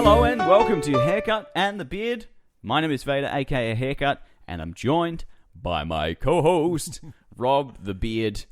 Hello and welcome to Haircut and the Beard. My name is Vader, aka Haircut, and I'm joined by my co-host, Rob the Beard,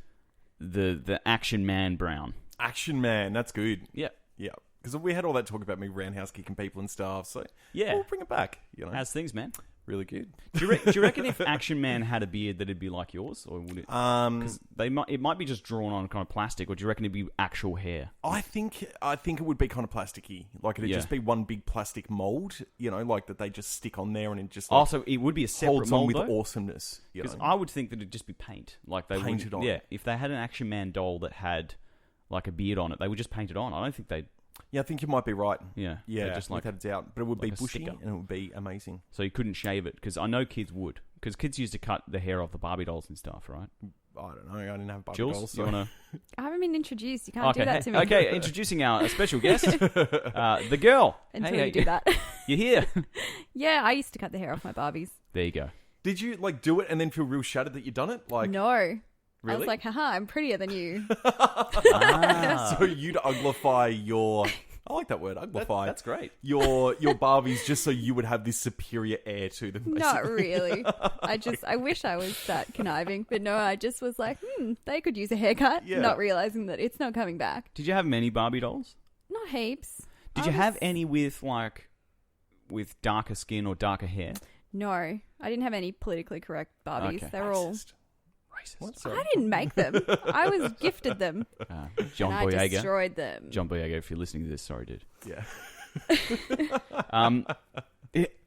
the Action Man Brown. Action Man, that's good. Yeah. Yeah. Because we had all that talk about me roundhouse kicking people and stuff, so Yeah. we'll bring it back. You know, How's things, man? really good. Do you reckon if Action Man had a beard that it'd be like yours, or would it? Because it might be just drawn on kind of plastic, or do you reckon it'd be actual hair? I think it would be kind of plasticky. Like it'd just be one big plastic mold, you know, like that they just stick on there and it just Also, it would be a separate holds on mold, with though? awesomeness. You Because know? I would think that it'd just be paint, like they Painted on. Yeah, if they had an Action Man doll that had like a beard on it, they would just paint it on. I don't think they'd. Yeah, I think you might be right. Yeah, Yeah, just like without a doubt. But it would like be a bushy sticker. and it would be amazing. So you couldn't shave it, because I know kids would. Because kids used to cut the hair off the Barbie dolls and stuff, right? I don't know. I didn't have Barbie Jules, dolls. you want to? I haven't been introduced. You can't do that to me. Okay, introducing our special guest, the girl. Until Hey, you do that. You're here. Yeah, I used to cut the hair off my Barbies. There you go. Did you like do it and then feel real shattered that you'd done it? Like No. really? I was like, haha, I'm prettier than you. So you'd uglify your. I like that word, uglify. That's great. Your Barbies just so you would have this superior air to them. Not basically. really. I wish I was that conniving. But no, I just was like, they could use a haircut. Yeah. Not realizing that it's not coming back. Did you have many Barbie dolls? Not heaps. Did you have any with darker skin or darker hair? No, I didn't have any politically correct Barbies. Okay. They were all... Racist. What? Sorry. I didn't make them. I was gifted them. John and I Boyega. destroyed them. John Boyega, if you're listening to this, sorry, dude. Yeah.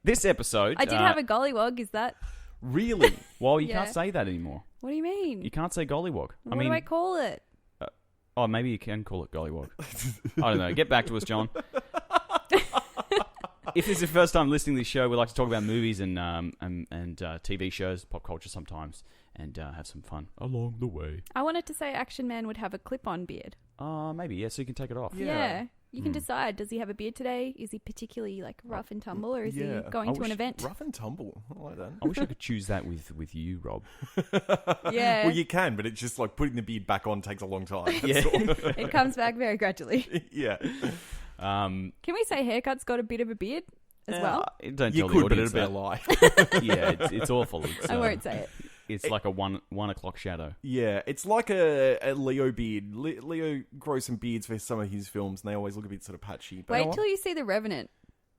This episode... I did have a gollywog. Is that... Really? Well, you Yeah. can't say that anymore. What do you mean? You can't say gollywog. What do I call it? Oh, maybe you can call it gollywog. I don't know. Get back to us, John. If this is your first time listening to this show, we like to talk about movies and TV shows, pop culture sometimes, and have some fun along the way. I wanted to say Action Man would have a clip-on beard. Maybe, yeah, so you can take it off. Yeah. You can decide. Does he have a beard today? Is he particularly like rough and tumble, or is he going to an event? Rough and tumble. I like that. I wish I could choose that with you, Rob. Yeah. Well, you can, but it's just like putting the beard back on takes a long time. That's Yeah. all. It comes back very gradually. Yeah. Can we say haircut's got a bit of a beard as well? Don't You tell could, the but it'd audience be a that. lie. Yeah, it's awful. I won't say it. It's like a 1 o'clock shadow. Yeah, it's like a Leo beard. Leo grows some beards for some of his films, and they always look a bit sort of patchy. But Wait till you see The Revenant.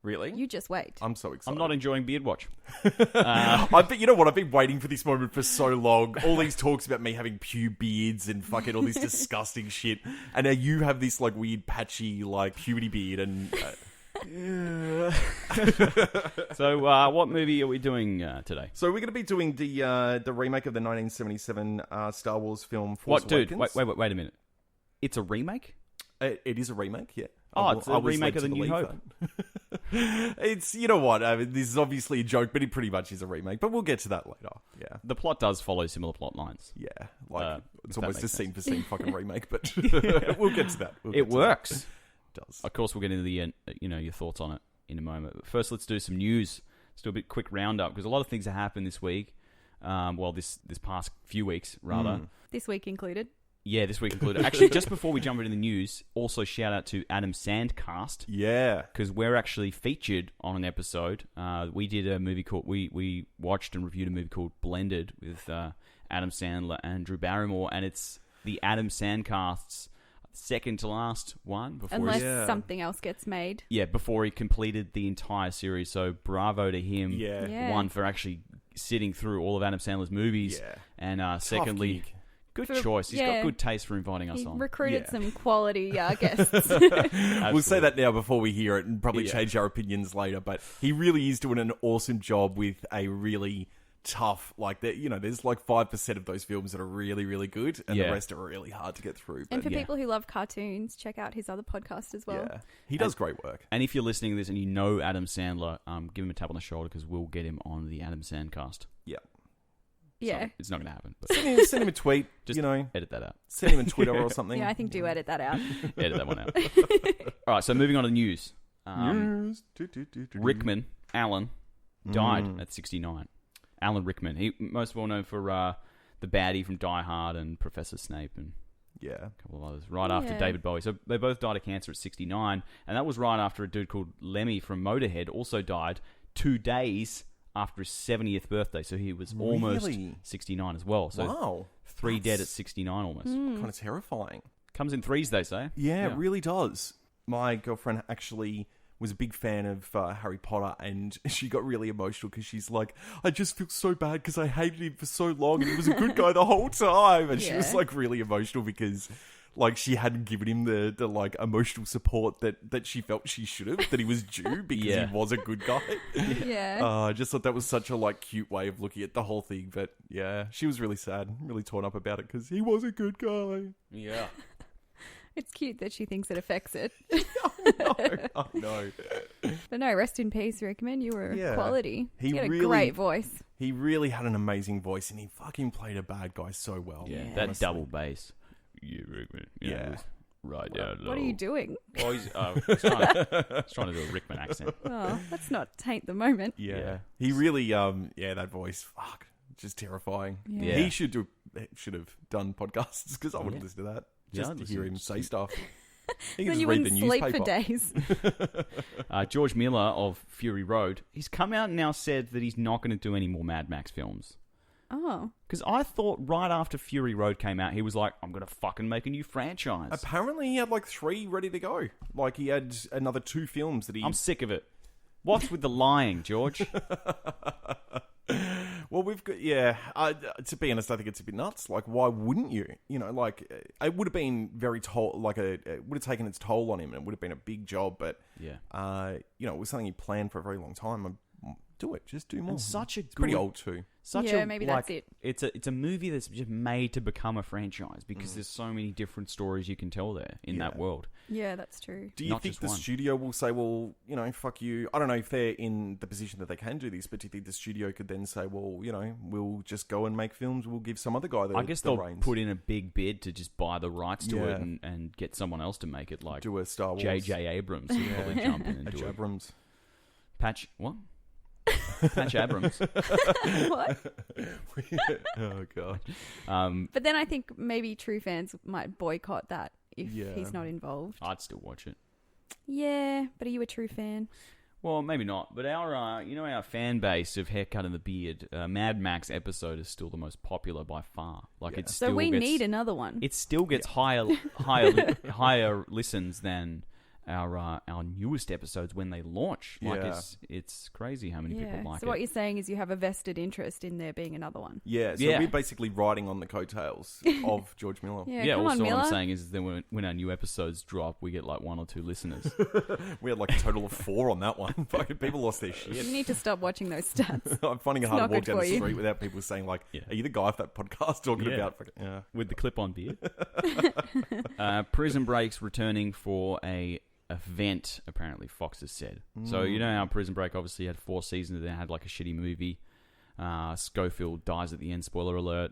really? You just wait. I'm so excited. I'm not enjoying Beard Watch. But you know what? I've been waiting for this moment for so long. All these talks about me having pube beards and fucking all this disgusting shit, and now you have this like weird patchy like puberty beard. And So, what movie are we doing today? so we're going to be doing the remake of the 1977 Star Wars film. Force What, dude? Awakens. Wait a minute. It's a remake? It is a remake, yeah. Oh, it's a was remake led of to The New believe Hope. that. It's, you know what, I mean, this is obviously a joke, but it pretty much is a remake. But we'll get to that later, yeah. The plot does follow similar plot lines. Yeah, like, if it's that almost a makes sense. scene-for-scene fucking remake, but we'll get to that. It works. It does. Of course, we'll get into the your thoughts on it in a moment. But first, let's do some news. Let's do a bit quick roundup, because a lot of things have happened this week. This past few weeks, rather. This week included. Yeah, this week included. Actually, just before we jump into the news, also shout out to Adam Sandcast, Yeah. because we're actually featured on an episode. We did a movie called we watched and reviewed a movie called Blended with Adam Sandler and Drew Barrymore, and it's the Adam Sandcast's second to last one before Unless something else gets made. before he completed the entire series. So bravo to him. Yeah. One, for actually sitting through all of Adam Sandler's movies, Yeah. and secondly, gig. good For- choice. He's yeah. got good taste for inviting us He on. recruited Yeah. some quality guests. We'll say that now before we hear it and probably Yeah. change our opinions later, but he really is doing an awesome job with a really tough, like, there's like 5% of those films that are really, really good, and the rest are really hard to get through. But And for people who love cartoons, check out his other podcast as well. yeah, he does great work. And if you're listening to this and you know Adam Sandler, give him a tap on the shoulder, because we'll get him on the Adam Sandcast. Yeah. Yeah. So it's not going to happen. But Send him a tweet, just edit that out. Send him a Twitter or something. Yeah, I think do edit that out. Edit that one out. All right, so moving on to the news. Rickman, Alan, died at 69. Alan Rickman. He most well known for the baddie from Die Hard and Professor Snape and Yeah. A couple of others. Right after David Bowie. So they both died of cancer at 69. And that was right after a dude called Lemmy from Motorhead also died 2 days after his 70th birthday. So he was almost 69 as well. So wow. 3 dead at 69 almost. Kind of terrifying. Comes in threes, they say. Yeah, it really does. My girlfriend actually was a big fan of Harry Potter, and she got really emotional because she's like, I just feel so bad because I hated him for so long and he was a good guy the whole time. And she was like really emotional because like she hadn't given him the like emotional support that she felt she should have, that he was due because he was a good guy. I just thought that was such a like cute way of looking at the whole thing. But yeah, she was really sad, really torn up about it because he was a good guy. Yeah. It's cute that she thinks it affects it. Oh, no. But no, rest in peace, Rickman. You were quality. He had a great voice. He really had an amazing voice, and he fucking played a bad guy so well. Yeah, that double bass. Yeah, Rickman. Right down low. What are you doing? Oh, he's trying to do a Rickman accent. Oh, let's not taint the moment. Yeah. He really, that voice, fuck, just terrifying. Yeah. He should have done podcasts because I would listen to that. Just to hear him say stuff. He can then just you read wouldn't the sleep newspaper. for days. George Miller of Fury Road, he's come out and now said that he's not going to do any more Mad Max films. Oh. Because I thought right after Fury Road came out, he was like, I'm going to fucking make a new franchise. Apparently he had like 3 ready to go. Like he had another 2 films that he... I'm sick of it. What's with the lying, George? Well, we've got, to be honest, I think it's a bit nuts. Like, why wouldn't you? You know, like, it would have been very it would have taken its toll on him, and it would have been a big job, but, it was something he planned for a very long time. Do it. Just do more. And it's pretty old too. Maybe that's it. It's a movie that's just made to become a franchise because there's so many different stories you can tell there in that world. Yeah, that's true. Do you think the studio will say, well, fuck you? I don't know if they're in the position that they can do this, but do you think the studio could then say, well, we'll just go and make films. We'll give some other guy the I guess they'll put in a big bid to just buy the rights to it and get someone else to make it, like do a Star Wars. J.J. Abrams. He'll probably jump in and do it. Abrams. What? Patch Abrams. What? Oh, God. But then I think maybe true fans might boycott that if he's not involved. I'd still watch it. Yeah, but are you a true fan? Well, maybe not. But our fan base of Haircut and the Beard, Mad Max episode is still the most popular by far. Like it still so we need another one. It still gets higher listens than our newest episodes when they launch. Like it's crazy how many people like it. So what you're saying is you have a vested interest in there being another one. Yeah, so we're basically riding on the coattails of George Miller. Also what I'm saying is that when our new episodes drop, we get like 1 or 2 listeners. We had like a total of 4 on that one. Fucking people lost their shit. You need to stop watching those stats. I'm finding it hard to walk down the street without people saying like, are you the guy off that podcast talking about with the clip-on beard? Prison Break's returning for a event, apparently Fox has said. So how Prison Break obviously had 4 seasons and then had like a shitty movie. Schofield dies at the end, spoiler alert.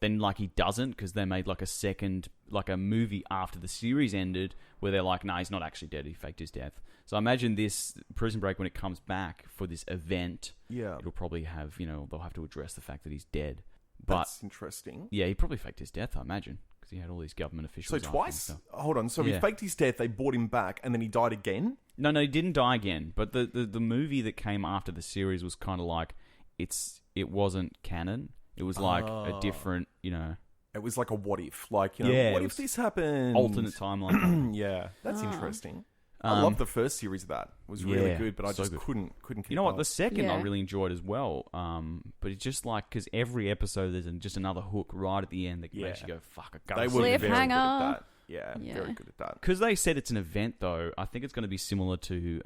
Then like he doesn't, because they made like a second, like a movie after the series ended where they're like, nah, he's not actually dead, he faked his death. So I imagine this Prison Break, when it comes back for this event, it'll probably have, they'll have to address the fact that he's dead. But that's interesting. Yeah, he probably faked his death, I imagine. He had all these government officials. So twice? Hold on. So he faked his death, they brought him back, and then he died again? No, he didn't die again. But the movie that came after the series was kind of like, it wasn't canon. It was like a different, It was like a what if. Like, what if this happened? Alternate timeline. Yeah, that's interesting. I love the first series of that. It was really good, but I just couldn't keep You know what? up. The second I really enjoyed as well. But it's just like, because every episode there's just another hook right at the end that makes you go, fuck, I They gotta were see very it. good at that. Yeah, very good at that. Because they said it's an event, though, I think it's going to be similar to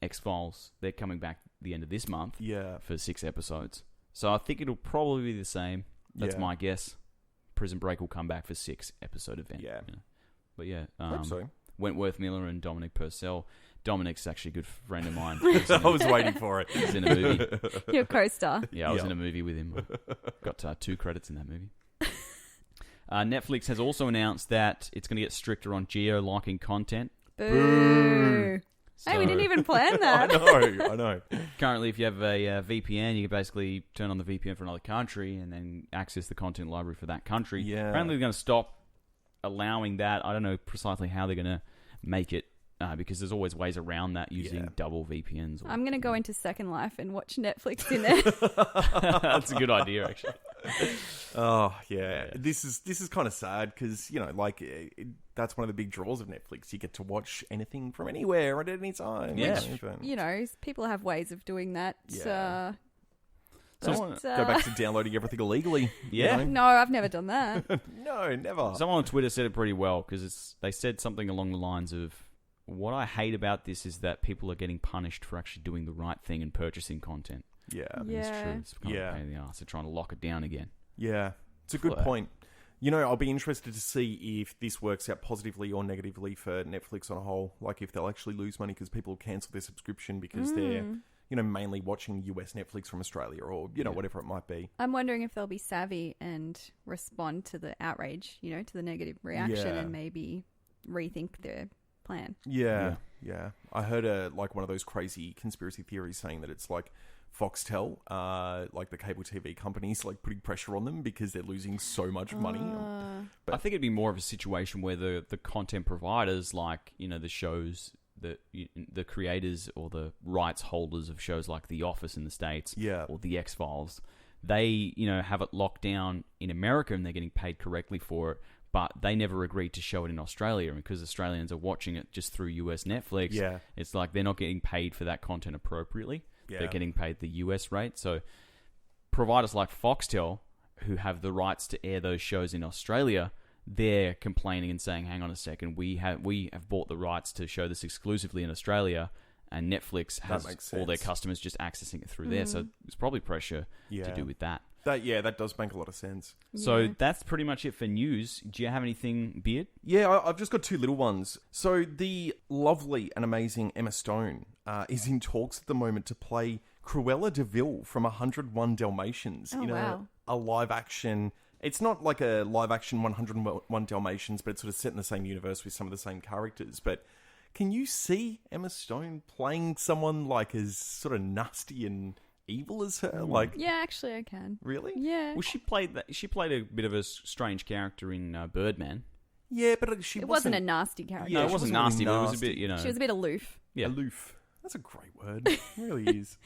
X-Files. They're coming back at the end of this month for 6 episodes. So I think it'll probably be the same. That's my guess. Prison Break will come back for 6-episode event. Yeah. But yeah. Hope so. Wentworth Miller and Dominic Purcell. Dominic's actually a good friend of mine. I was waiting for it. He's in a movie. Your co-star. Yeah, I was in a movie with him. Got 2 credits in that movie. Netflix has also announced that it's going to get stricter on geo-locking content. Boo! Hey, we didn't even plan that. I know. Currently, if you have a VPN, you can basically turn on the VPN for another country and then access the content library for that country. Yeah. Apparently, they're going to stop allowing that. I don't know precisely how they're going to make it. Because there's always ways around that using double VPNs. I'm going to go into Second Life and watch Netflix in there. That's a good idea, actually. Oh, yeah. This is kind of sad because, that's one of the big draws of Netflix. You get to watch anything from anywhere at any time. Yeah. Which, people have ways of doing that. Yeah. Go back to downloading everything illegally. Yeah. No, I've never done that. No, never. Someone on Twitter said it pretty well because they said something along the lines of, what I hate about this is that people are getting punished for actually doing the right thing and purchasing content. Yeah. Yeah. It's true. It's kind of a pain in the arse. They're trying to lock it down again. Yeah. It's a good point. I'll be interested to see if this works out positively or negatively for Netflix on a whole. Like if they'll actually lose money because people will cancel their subscription because they're, mainly watching US Netflix from Australia or, whatever it might be. I'm wondering if they'll be savvy and respond to the outrage, to the negative reaction and maybe rethink their plan. Yeah. I heard one of those crazy conspiracy theories saying that it's like Foxtel, like the cable TV companies, like putting pressure on them because they're losing so much money. But I think it'd be more of a situation where the content providers, like the shows, the creators or the rights holders of shows like The Office in the States, or The X-Files, they have it locked down in America and they're getting paid correctly for it. But they never agreed to show it in Australia. And because Australians are watching it just through US Netflix, it's like they're not getting paid for that content appropriately. Yeah. They're getting paid the US rate. So providers like Foxtel, who have the rights to air those shows in Australia, they're complaining and saying, hang on a second, we have bought the rights to show this exclusively in Australia, and Netflix has all their customers just accessing it through there. So it's probably pressure to do with that. That does make a lot of sense. So that's pretty much it for news. Do you have anything, Beard? Yeah, I've just got two little ones. So the lovely and amazing Emma Stone is in talks at the moment to play Cruella de Vil from 101 Dalmatians a live action. It's not like a live action 101 Dalmatians, but it's sort of set in the same universe with some of the same characters. But can you see Emma Stone playing someone like as sort of nasty and evil as her? Yeah, actually I can. Really? Yeah. Well, she played a bit of a strange character in Birdman. Yeah, but it wasn't a nasty character. No, it wasn't nasty, but it was a bit, She was a bit aloof. Yeah. Aloof. That's a great word. It really is.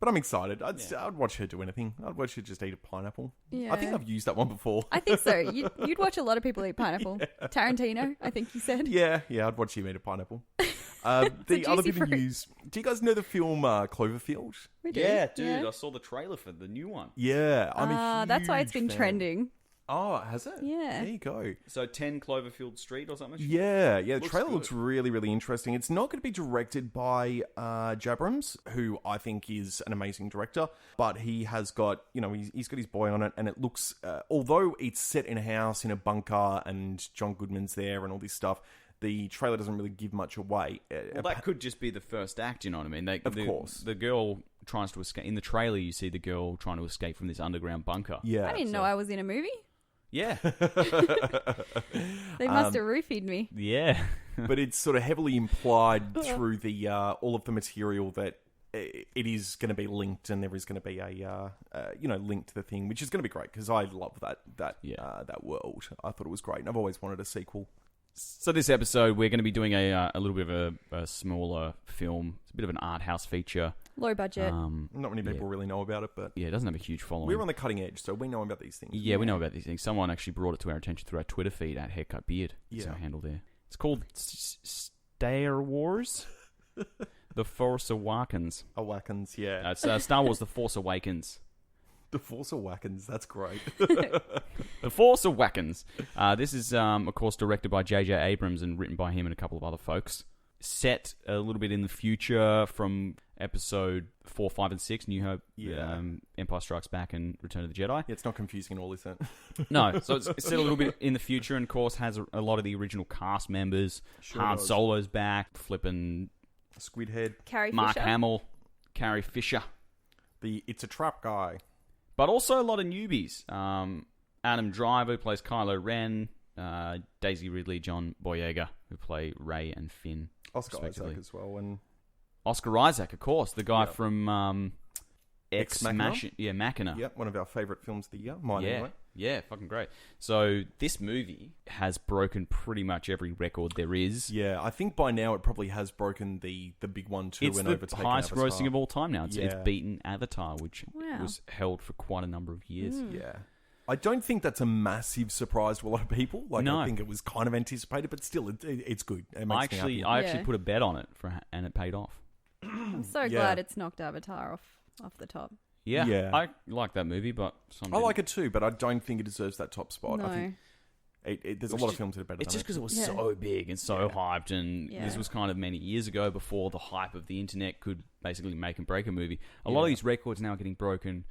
But I'm excited. I'd watch her do anything. I'd watch her just eat a pineapple. Yeah. I think I've used that one before. I think so. You'd watch a lot of people eat pineapple. Tarantino, I think you said. Yeah, I'd watch him eat a pineapple. The other bit of news. Do you guys know the film Cloverfield? We do. Yeah, dude. I saw the trailer for the new one. Yeah, I'm a huge that's why it's been fan. trending. Oh, has it? Yeah. There you go. So 10 Cloverfield Street or something? Yeah. The trailer looks really, really interesting. It's not going to be directed by Jabrams, who I think is an amazing director, but he has got, he's got his boy on it, and it looks, although it's set in a house, in a bunker, and John Goodman's there and all this stuff, the trailer doesn't really give much away. Well, that could just be the first act, you know what I mean? Of course. The girl tries to escape. In the trailer, you see the girl trying to escape from this underground bunker. Yeah. I didn't know I was in a movie. Yeah. They must have roofied me. Yeah. But it's sort of heavily implied through the all of the material that it is going to be linked, and there is going to be a link to the thing, which is going to be great because I love that world. I thought it was great, and I've always wanted a sequel. So this episode, we're going to be doing a little bit of a smaller film. It's a bit of an art house feature. Low budget. Not many people really know about it, but yeah, it doesn't have a huge following. We're on the cutting edge, so we know about these things. Yeah, we know about these things. Someone actually brought it to our attention through our Twitter feed at Haircut Beard. That's our handle there. It's called Star Wars The Force Awakens. Awakens, yeah. It's Star Wars The Force Awakens. The Force Awakens, that's great. The Force Awakens. This is, of course, directed by J.J. Abrams and written by him and a couple of other folks. Set a little bit in the future from episode 4, 5, and 6, New Hope, Empire Strikes Back, and Return of the Jedi. Yeah, it's not confusing at all, is it? No, so it's set a little bit in the future, and of course has a lot of the original cast members. Sure Han does. Solo's back, flipping Squidhead. Carrie Mark Fisher. Hamill, Carrie Fisher. The It's a Trap guy. But also a lot of newbies. Adam Driver, who plays Kylo Ren. Daisy Ridley, John Boyega, who play Rey and Finn. Oscar Isaac as well. And Oscar Isaac, of course. The guy from Ex Machina. Machina. Yep, one of our favourite films of the year. Mine Yeah. anyway. Yeah, fucking great. So this movie has broken pretty much every record there is. Yeah, I think by now it probably has broken the big one too It's and the overtaken highest Avatar. grossing of all time now. It's Yeah. beaten Avatar, which Wow. was held for quite a number of years. Yeah. I don't think that's a massive surprise to a lot of people. Like, No. I think it was kind of anticipated, but still, it's good. It makes me happy. I actually Yeah. put a bet on it and it paid off. I'm so Yeah. glad it's knocked Avatar off the top. Yeah, Yeah. I like that movie, but some I like it too, but I don't think it deserves that top spot. No. I think there's a It's lot of just- films that are better It's than just because it was Yeah. so big and so Yeah. hyped, and Yeah. this was kind of many years ago before the hype of the internet could basically make and break a movie. A lot of Yeah. these records now are getting broken,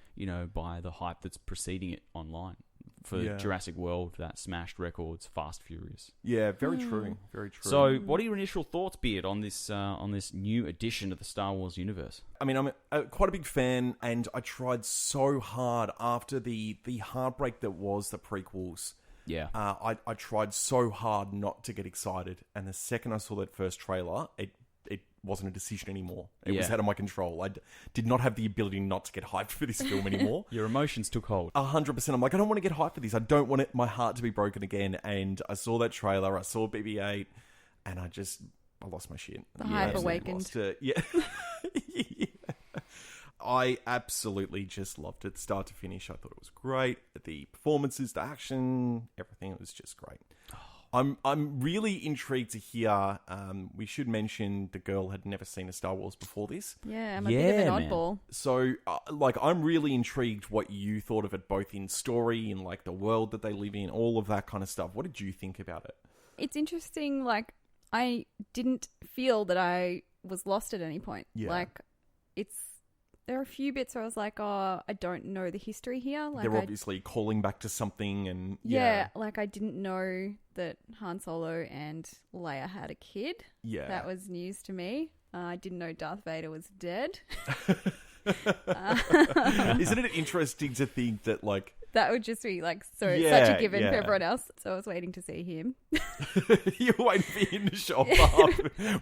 by the hype that's preceding it online. For Yeah. Jurassic World, that smashed records, Fast Furious. Yeah, very true. Very true. So, what are your initial thoughts, Beard, on this new addition to the Star Wars universe? I mean, I'm quite a big fan, and I tried so hard after the heartbreak that was the prequels. Yeah, I tried so hard not to get excited, and the second I saw that first trailer, it wasn't a decision anymore. It was Yeah. out of my control. I did not have the ability not to get hyped for this film anymore. your emotions took hold. 100%. I'm like, I don't want to get hyped for this. I don't want my heart to be broken again. And I saw that trailer. I saw BB-8, and I lost my shit. The I hype absolutely awakened. lost it. Yeah. Yeah. I absolutely just loved it, start to finish. I thought it was great. The performances, the action, everything. It was just great. I'm really intrigued to hear. We should mention the girl had never seen a Star Wars before this. Yeah, I'm a bit of Yeah, an man. oddball. So, I'm really intrigued what you thought of it, both in story, in like the world that they live in, all of that kind of stuff. What did you think about it? It's interesting. Like, I didn't feel that I was lost at any point. Yeah. Like, there are a few bits where I was like, oh, I don't know the history here. Like, They're obviously calling back to something, and yeah, like I didn't know that Han Solo and Leia had a kid. yeah. That was news to me. I didn't know Darth Vader was dead. Isn't it interesting to think that like That would just be like such Yeah, a given yeah. for everyone else. So I was waiting to see him. you're waiting for him to show up?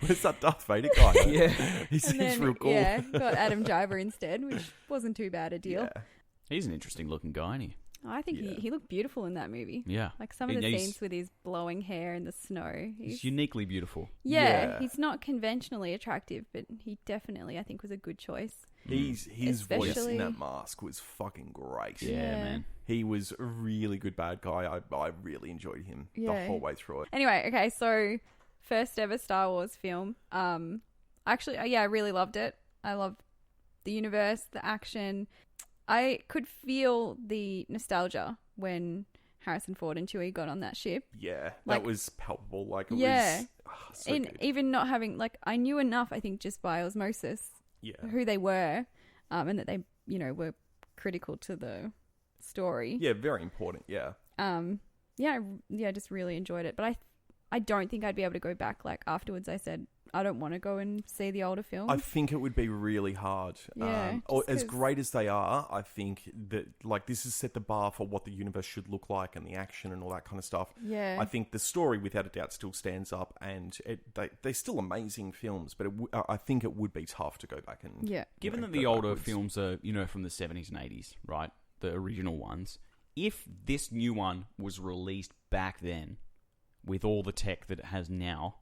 Where's that Darth Vader guy? Yeah. He And seems then, real cool. yeah, got Adam Driver instead, which wasn't too bad a deal. Yeah. He's an interesting looking guy, isn't he? I think Yeah. he looked beautiful in that movie. Yeah. Like some of And the he's- scenes with his blowing hair in the snow. He's uniquely beautiful. Yeah. He's not conventionally attractive, but he definitely, I think, was a good choice. His voice in Especially- that mask was fucking great. Yeah, Yeah. man. He was a really good bad guy. I really enjoyed him the Yeah. whole way through it. Anyway, okay, so first ever Star Wars film. Actually, I really loved it. I loved the universe, the action. I could feel the nostalgia when Harrison Ford and Chewie got on that ship. Yeah, Like- that was palpable. Like, it Yeah. was so And good. even not having, like, I knew enough, I think, just by osmosis, Yeah. who they were, and that they, were critical to the story. Yeah, very important. Yeah. I just really enjoyed it. But I don't think I'd be able to go back. Like, afterwards, I said, I don't want to go and see the older films. I think it would be really hard. Yeah, Or just as 'cause- great as they are, I think that like this has set the bar for what the universe should look like and the action and all that kind of stuff. Yeah. I think the story, without a doubt, still stands up, and they're still amazing films. But I think it would be tough to go back and Yeah. Given know, that the go older backwards. films are, from the 70s and 80s, right? The original ones. If this new one was released back then with all the tech that it has now,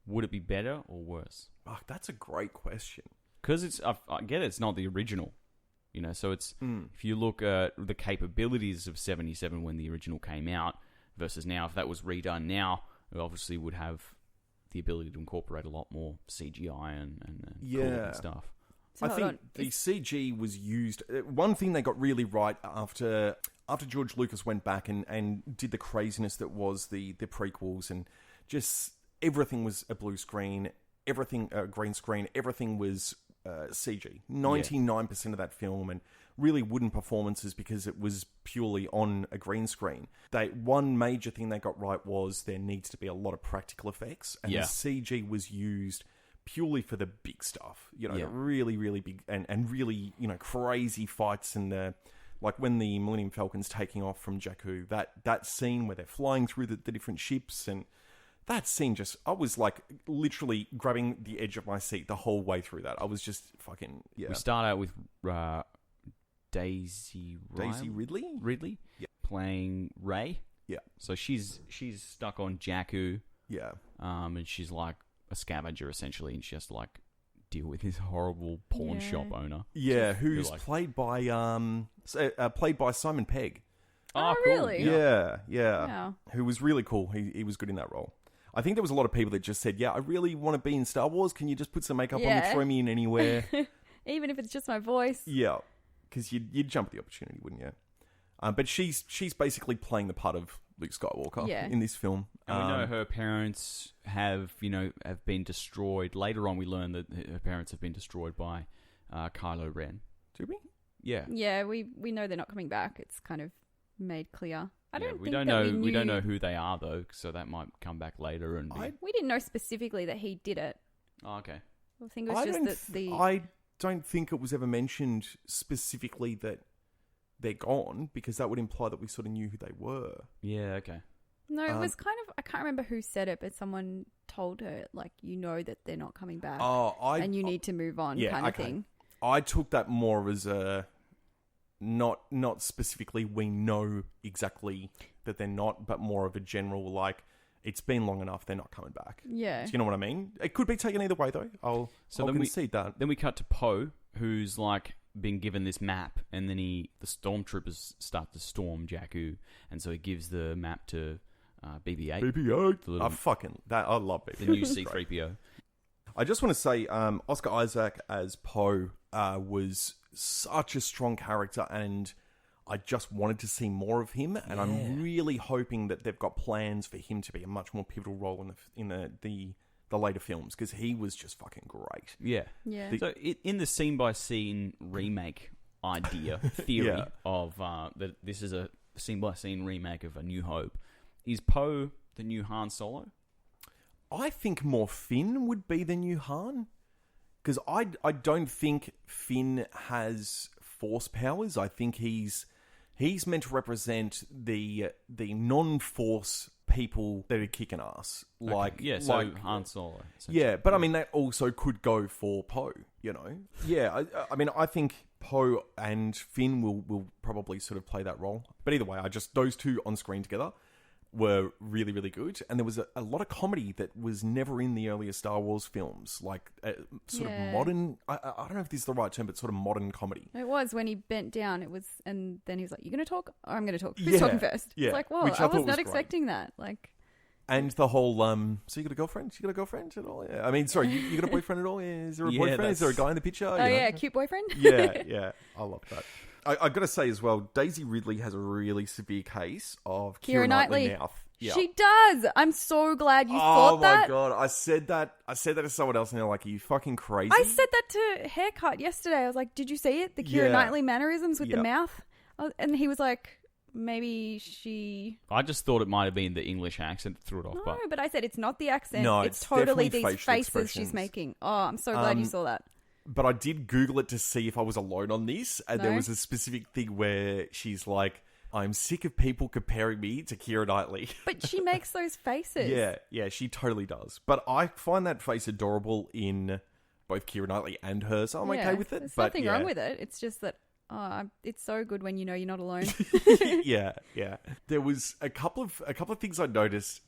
would it be better or worse? Oh, that's a great question. Because I get it's not the original, so it's, if you look at the capabilities of 77 when the original came out versus now, if that was redone now, it obviously would have the ability to incorporate a lot more CGI and cool Yeah. looking stuff. So I hold think on. the CG was used. One thing they got really right after George Lucas went back and did the craziness that was the prequels, and just everything was a blue screen, everything green screen, everything was CG. 99% of that film, and really wooden performances because it was purely on a green screen. One major thing they got right was there needs to be a lot of practical effects, and Yeah. the CG was used purely for the big stuff, Yeah. really, really big and really, crazy fights in like when the Millennium Falcon's taking off from Jakku, that scene where they're flying through the different ships, and that scene I was like literally grabbing the edge of my seat the whole way through that. I was just fucking, yeah. We start out with Daisy Ridley? Ridley, Yeah. playing Rey. Yeah. So she's stuck on Jakku, Yeah. and she's like a scavenger essentially, and she has to like deal with this horrible pawn Yeah. shop owner. Yeah, who's like- played by Simon Pegg. Oh, cool. really? Yeah. Wow. Who was really cool. He was good in that role. I think there was a lot of people that just said, "Yeah, I really want to be in Star Wars. Can you just put some makeup on me, throw me in anywhere?" Even if it's just my voice. Yeah, because you'd jump at the opportunity, wouldn't you? But she's basically playing the part of Luke Skywalker in this film. And we know her parents have been destroyed. Later on, we learn that her parents have been destroyed by Kylo Ren. Do we? Yeah. Yeah, we know they're not coming back. It's kind of made clear. We don't know who they are though, so that might come back later. And we didn't know specifically that he did it. Oh, okay. I think it was I don't think it was ever mentioned specifically that they're gone, because that would imply that we sort of knew who they were. Yeah. Okay. No, it was kind of, I can't remember who said it, but someone told her, like, that they're not coming back. And you need to move on, kind of thing. I took that more as a not specifically we know exactly that they're not, but more of a general, like, it's been long enough, they're not coming back. Yeah. Do you know what I mean? It could be taken either way, though. I'll concede that. Then we cut to Poe, who's like been given this map, and then the stormtroopers start to storm Jakku, and so he gives the map to BB-8. BB-8. I love BB-8. The new C-3PO. I just want to say, Oscar Isaac as Poe was such a strong character, and I just wanted to see more of him. And I'm really hoping that they've got plans for him to be a much more pivotal role in the later films, because he was just fucking great. Yeah. So in the scene-by-scene remake idea theory of that this is a scene-by-scene remake of A New Hope, is Poe the new Han Solo? I think more Finn would be the new Han, because I don't think Finn has force powers. I think he's meant to represent the non-force people that are kicking ass. Like Han Solo. Yeah, but I mean that also could go for Poe. Yeah, I mean I think Poe and Finn will probably sort of play that role. But either way, those two on screen together were really, really good. And there was a lot of comedy that was never in the earlier Star Wars films, like sort of modern, I don't know if this is the right term, but sort of modern comedy. It was when he bent down, and then he was like, "You going to talk? Or I'm going to talk. Who's talking first?" Yeah. It's like, whoa, Which I I was thought not was expecting that. Like, and the whole, so you got a girlfriend? You got a girlfriend at all? Yeah. I mean, sorry, you got a boyfriend at all? Yeah. Is there a boyfriend? Is there a guy in the picture? cute boyfriend? Yeah. I love that. I got to say as well, Daisy Ridley has a really severe case of Keira Knightley mouth. Yeah. She does. I'm so glad you thought that. Oh my god, I said that to someone else, and they're like, "Are you fucking crazy?" I said that to Haircut yesterday. I was like, "Did you see it? The Keira Knightley mannerisms with the mouth?" And he was like, "Maybe she." I just thought it might have been the English accent that threw it off. No, but I said it's not the accent. No, it's it's totally definitely these facial faces expressions. she's making. Oh, I'm so glad you saw that. But I did Google it to see if I was alone on this, and there No? was a specific thing where she's like, "I'm sick of people comparing me to Keira Knightley." But she makes those faces. Yeah, she totally does. But I find that face adorable in both Keira Knightley and her, so I'm okay with it. There's but nothing wrong with it. It's just that it's so good when you know you're not alone. yeah. There was a couple of things I noticed.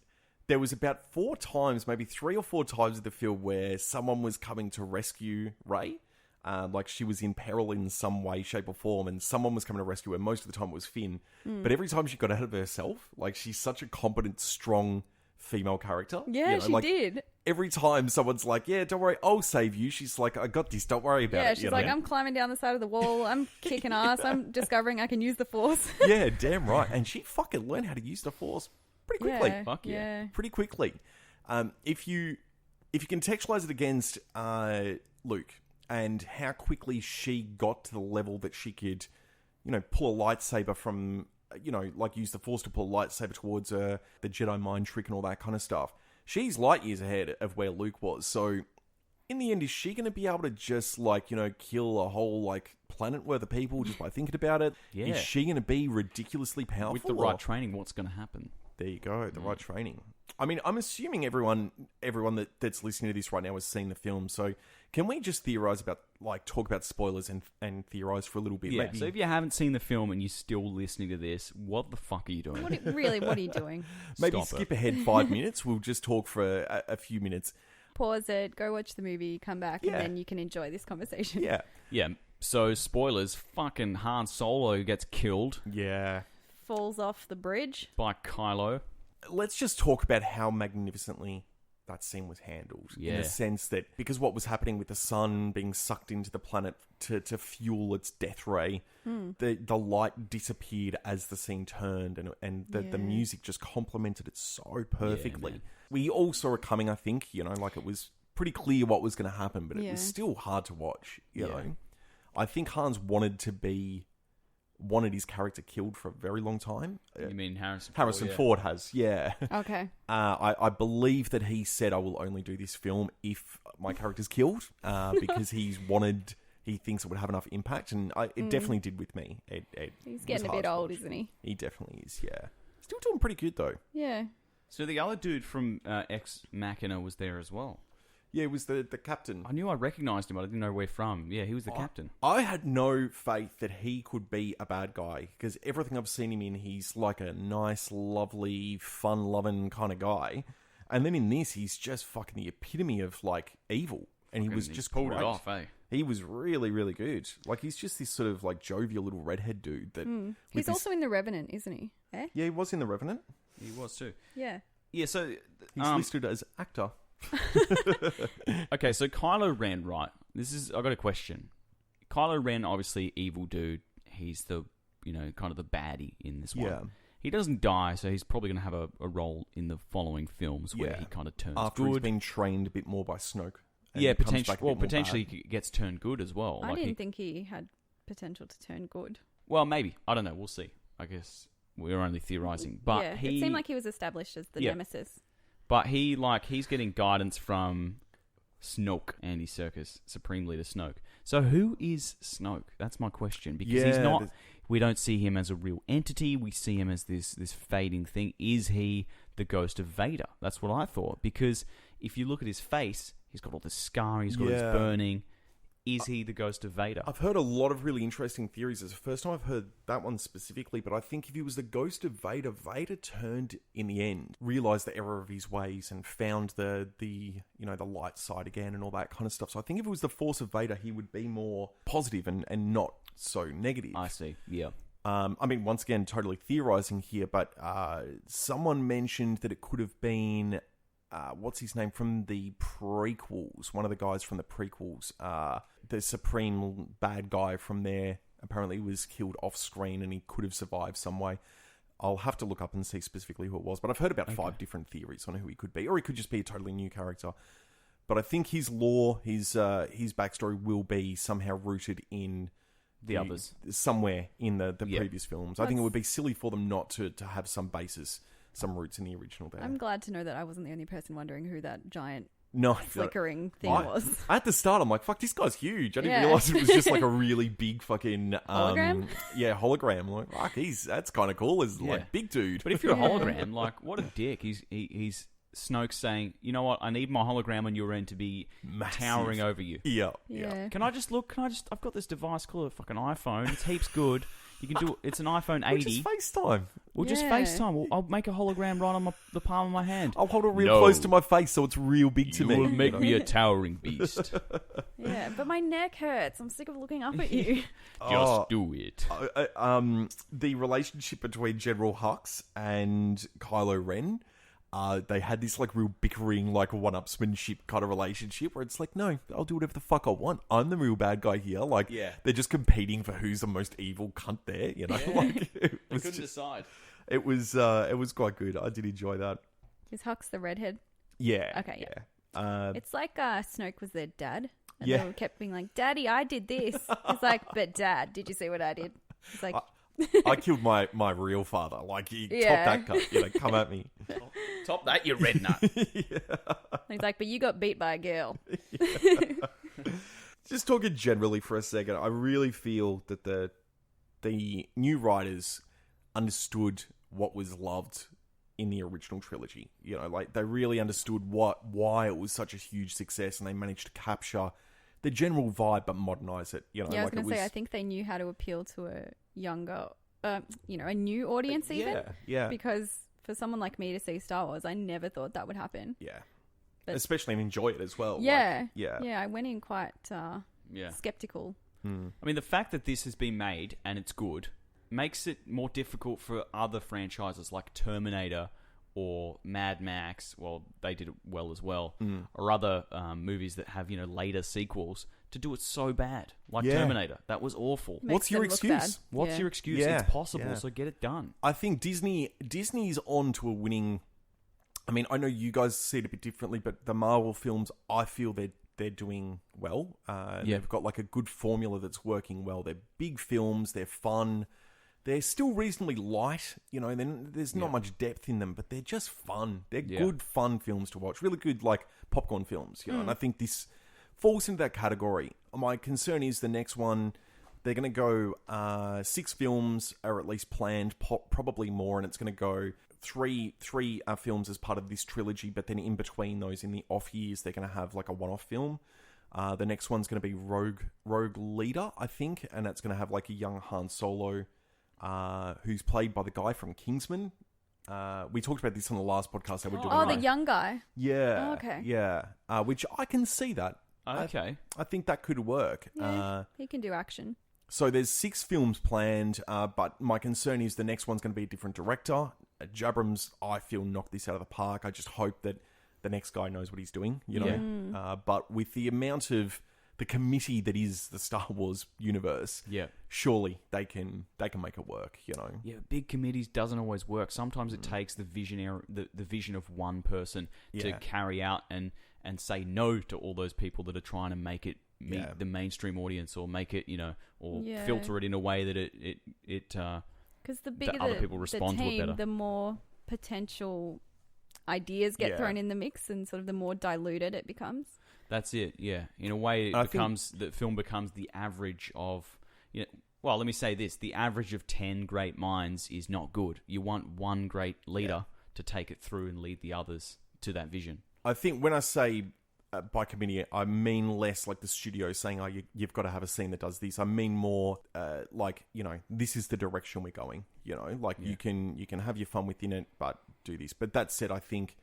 There was about 4 times, maybe 3 or 4 times in the film where someone was coming to rescue Rey. Like she was in peril in some way, shape or form, and someone was coming to rescue her. Most of the time it was Finn. But every time she got out of herself, like she's such a competent, strong female character. Yeah, she did. Every time someone's like, "Yeah, don't worry, I'll save you," she's like, "I got this, don't worry about it." Yeah, she's like, "I'm climbing down the side of the wall. I'm kicking ass. I'm discovering I can use the Force." Yeah, damn right. And she fucking learned how to use the Force pretty quickly. Fuck yeah. Pretty quickly. If you contextualize it against Luke and how quickly she got to the level that she could, pull a lightsaber from, like use the Force to pull a lightsaber towards her, the Jedi mind trick and all that kind of stuff. She's light years ahead of where Luke was. So in the end, is she going to be able to just kill a whole planet worth of people just by thinking about it? Yeah. Is she going to be ridiculously powerful? With the right training, what's going to happen? There you go, the right training. I mean, I'm assuming everyone that's listening to this right now has seen the film. So can we just theorize about, talk about spoilers and theorize for a little bit? Yeah. Maybe. So if you haven't seen the film and you're still listening to this, what the fuck are you doing? What are you doing? Maybe Stop skip ahead 5 minutes. We'll just talk for a few minutes. Pause it, go watch the movie, come back, and then you can enjoy this conversation. Yeah. Yeah. So spoilers. Fucking Han Solo gets killed Yeah. Falls off the bridge. by Kylo. Let's just talk about how magnificently that scene was handled. In Yeah. the sense that because what was happening with the sun being sucked into the planet to fuel its death ray, the light disappeared as the scene turned, and the music just complemented it so perfectly. man. We all saw it coming, I think. It was pretty clear what was going to happen, but it was still hard to watch. You know, I think Hans wanted his character killed for a very long time. You mean Harrison? Harrison Ford has, yeah. Okay. I believe that he said, I will only do this film if my character's killed, because he thinks it would have enough impact, and it definitely did with me. He's getting a bit old, isn't he? He definitely is, yeah. Still doing pretty good, though. Yeah. So the other dude from Ex Machina was there as well. Yeah, it was the captain. I knew I recognised him, but I didn't know where from. Yeah, he was the captain. I had no faith that he could be a bad guy, because everything I've seen him in, he's like a nice, lovely, fun-loving kind of guy. And then in this, he's just fucking the epitome of, evil. And he was just pulled great. it off, eh? He was really, really good. He's just this sort of, jovial little redhead dude that... He's also in The Revenant, isn't he? Eh? Yeah, he was in The Revenant. He was too. Yeah. Yeah, so... He's listed as actor. Okay, so Kylo Ren, right? I got a question. Kylo Ren, obviously evil dude. He's the, kind of the baddie in this one. Yeah. He doesn't die, so he's probably going to have a role in the following films where he kind of turns After good. he's been trained a bit more by Snoke. And Yeah, comes back a bit more potentially bad. he gets turned good as well. I didn't think he had potential to turn good. Well, maybe. I don't know. We'll see. I guess we're only theorizing. But it seemed like he was established as the nemesis. But he's getting guidance from Snoke, Andy Serkis, Supreme Leader Snoke. So who is Snoke? That's my question. Because he's not... We don't see him as a real entity. We see him as this fading thing. Is he the ghost of Vader? That's what I thought. Because if you look at his face, he's got all this scar, he's got his burning. Is he the ghost of Vader? I've heard a lot of really interesting theories. It's the first time I've heard that one specifically, but I think if he was the ghost of Vader, Vader turned in the end, realized the error of his ways, and found the light side again and all that kind of stuff. So I think if it was the force of Vader, he would be more positive and not so negative. I see. Yeah. I mean, once again, totally theorizing here, but someone mentioned that it could have been... what's his name from the prequels? One of the guys from the prequels. The supreme bad guy from there apparently was killed off screen, and he could have survived some way. I'll have to look up and see specifically who it was, but I've heard about 5 different theories on who he could be, or he could just be a totally new character. But I think his lore, his backstory will be somehow rooted in the others, somewhere in the previous films. I think it would be silly for them not to have some basis, some roots in the original there. I'm glad to know that I wasn't the only person wondering who that giant flickering thing I was. At the start, I'm like, fuck, this guy's huge. I didn't realize it was just like a really big fucking... hologram? Yeah, hologram. I'm like, fuck, that's kind of cool. Is like big dude. But if you're a hologram, what a dick. He's Snoke saying, you know what, I need my hologram on your end to be Massive. Towering over you. Yeah. Can I just look? I've got this device called a fucking iPhone. It's heaps good. You can do it. It's an iPhone 80. Just FaceTime. We'll just FaceTime. I'll make a hologram right on the palm of my hand. I'll hold it real close to my face so it's real big to me. You will make me a towering beast. Yeah, but my neck hurts. I'm sick of looking up at you. Just do it. The relationship between General Hux and Kylo Ren, they had this real bickering, one-upsmanship kind of relationship where it's like, no, I'll do whatever the fuck I want. I'm the real bad guy here. They're just competing for who's the most evil cunt there. You know, They couldn't decide. It was quite good. I did enjoy that. Is Hux the redhead? Yeah. Okay, yeah. It's like Snoke was their dad. And Yeah. they kept being like, Daddy, I did this. He's like, but Dad, did you see what I did? He's like... I killed my real father. Top that cunt. Come at me. Top that, you red nut. He's like, but you got beat by a girl. Just talking generally for a second, I really feel that the new writers understood what was loved in the original trilogy. You know, like they really understood why it was such a huge success, and they managed to capture the general vibe but modernize it. You know, Yeah, I was like going to say, I think they knew how to appeal to a younger, a new audience even. Yeah. Because for someone like me to see Star Wars, I never thought that would happen. Yeah. But especially and enjoy it as well. Yeah. Like, yeah. Yeah, I went in quite skeptical. I mean, the fact that this has been made and it's good makes it more difficult for other franchises like Terminator or Mad Max. Well, they did it well as well. Or other movies that have, later sequels to do it so bad. Like Terminator. That was awful. What's your excuse? What's your excuse? Yeah. It's possible, so get it done. I think Disney's on to a winning... I mean, I know you guys see it a bit differently, but the Marvel films, I feel they're doing well. They've got like a good formula that's working well. They're big films. They're fun. They're still reasonably light. Then there's not much depth in them, but they're just fun. They're good, fun films to watch. Really good, like popcorn films. And I think this falls into that category. My concern is the next one. They're going to go 6 films are at least planned, probably more, and it's going to go three films as part of this trilogy, but then in between those, in the off years, they're going to have like a one-off film. The next one's going to be Rogue Leader, I think, and that's going to have like a young Han Solo, who's played by the guy from Kingsman. We talked about this on the last podcast that we're doing. Oh, the young guy. Yeah. Oh, okay. Yeah. Which I can see that. Okay. I think that could work. Yeah, he can do action. So there's 6 films planned, but my concern is the next one's going to be a different director. Abrams, I feel, knocked this out of the park. I just hope that the next guy knows what he's doing, But with the amount of the committee that is the Star Wars universe, surely they can make it work, Yeah, big committees doesn't always work. Sometimes it takes the vision of one person to carry out and say no to all those people that are trying to make it meet the mainstream audience, or make it, or filter it in a way that it because the bigger other people respond the team, to it better. The more potential ideas get thrown in the mix, and sort of the more diluted it becomes. That's it. Yeah, in a way, the film becomes the average of Well, let me say this: the average of 10 great minds is not good. You want one great leader to take it through and lead the others to that vision. I think when I say by committee, I mean less like the studio saying, "Oh, you've got to have a scene that does this." I mean more like this is the direction we're going. You can have your fun within it, but do this. But that said, I think